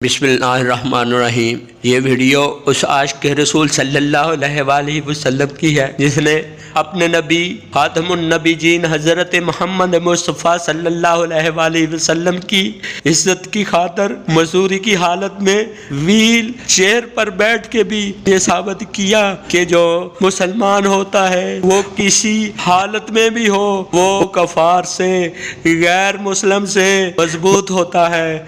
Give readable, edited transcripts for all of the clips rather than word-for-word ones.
بسم اللہ الرحمن الرحیم۔ یہ ویڈیو اس عاشق رسول صلی اللہ علیہ وآلہ وسلم کی ہے جس نے اپنے نبی خاتم النبیین حضرت محمد مصطفیٰ صلی اللہ علیہ وآلہ وسلم کی عزت کی خاطر مزدوری کی حالت میں ویل چیئر پر بیٹھ کے بھی یہ ثابت کیا کہ جو مسلمان ہوتا ہے وہ کسی حالت میں بھی ہو وہ کفار سے غیر مسلم سے مضبوط ہوتا ہے۔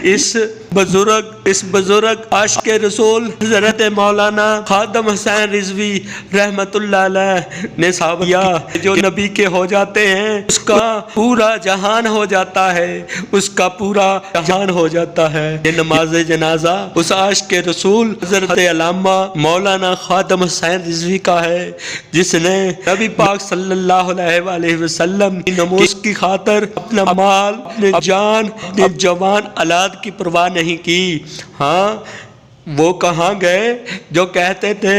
اس بزرگ عاشق رسول حضرت مولانا خادم حسین رضوی رحمت اللہ علیہ نے ثابت کیا جو نبی کے ہو جاتے ہیں اس کا پورا جہان ہو جاتا ہے، اس کا پورا جہان ہو جاتا ہے۔ یہ نماز جنازہ اس عاشق رسول حضرت علامہ مولانا خادم حسین رضوی کا ہے جس نے نبی پاک صلی اللہ علیہ وآلہ وسلم کی نموز کی خاطر اپنا مال، اپنے جان، اپنے جوان اولاد کی پرواہ نہیں کی۔ وہ کہاں گئے جو کہتے تھے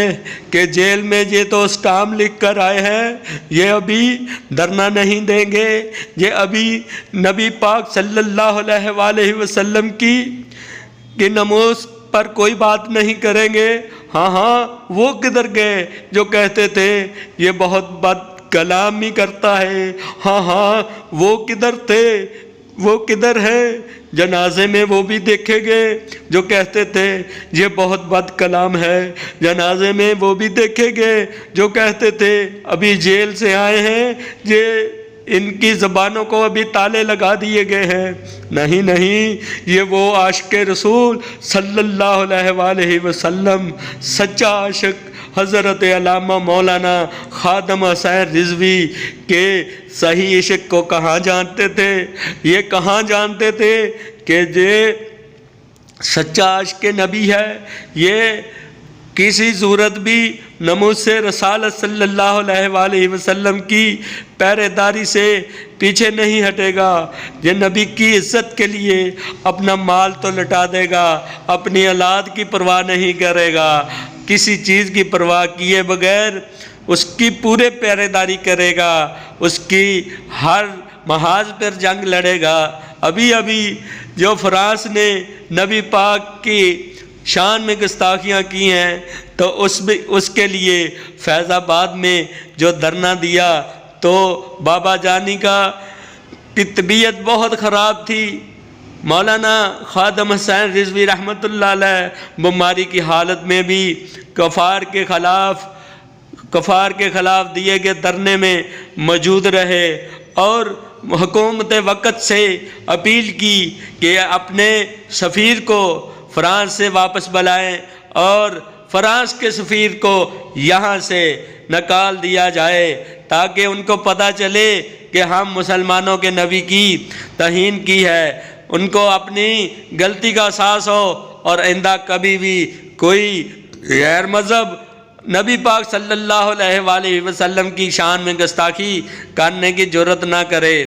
کہ جیل میں یہ تو اسٹام لکھ کر آئے ہیں، یہ ابھی دھرنا نہیں دیں گے، یہ ابھی نبی پاک صلی اللہ علیہ وآلہ وسلم کی نموز پر کوئی بات نہیں کریں گے۔ وہ کدھر گئے جو کہتے تھے یہ بہت بد کلامی کرتا ہے؟ وہ کدھر تھے؟ وہ کدھر ہے؟ جنازے میں وہ بھی دیکھے گئے جو کہتے تھے یہ بہت بد کلام ہے، جنازے میں وہ بھی دیکھے گئے جو کہتے تھے ابھی جیل سے آئے ہیں، ان کی زبانوں کو ابھی تالے لگا دیے گئے ہیں۔ نہیں، یہ وہ عاشق رسول صلی اللہ علیہ وآلہ وسلم سچا عاشق حضرت علامہ مولانا خادم حسین رضوی کے صحیح عشق کو کہاں جانتے تھے؟ یہ کہاں جانتے تھے کہ یہ سچا عاشق نبی ہے، یہ کسی صورت بھی نموز سے رسالت صلی اللہ علیہ وآلہ وسلم کی پہرے داری سے پیچھے نہیں ہٹے گا۔ یہ نبی کی عزت کے لیے اپنا مال تو لٹا دے گا، اپنی اولاد کی پرواہ نہیں کرے گا، کسی چیز کی پرواہ کیے بغیر اس کی پورے پہرے داری کرے گا، اس کی ہر محاذ پر جنگ لڑے گا۔ ابھی جو فرانس نے نبی پاک کی شان میں گستاخیاں کی ہیں تو اس کے لیے فیض آباد میں جو دھرنا دیا تو بابا جانی کی طبیعت بہت خراب تھی، مولانا خادم حسین رضوی رحمت اللہ علیہ بیماری کی حالت میں بھی کفار کے خلاف دیے گئے دھرنے میں موجود رہے اور حکومت وقت سے اپیل کی کہ اپنے سفیر کو فرانس سے واپس بلائیں اور فرانس کے سفیر کو یہاں سے نکال دیا جائے تاکہ ان کو پتہ چلے کہ ہم مسلمانوں کے نبی کی توہین کی ہے، ان کو اپنی غلطی کا احساس ہو اور آئندہ کبھی بھی کوئی غیر مذہب نبی پاک صلی اللہ علیہ وآلہ وسلم کی شان میں گستاخی کرنے کی جرات نہ کرے۔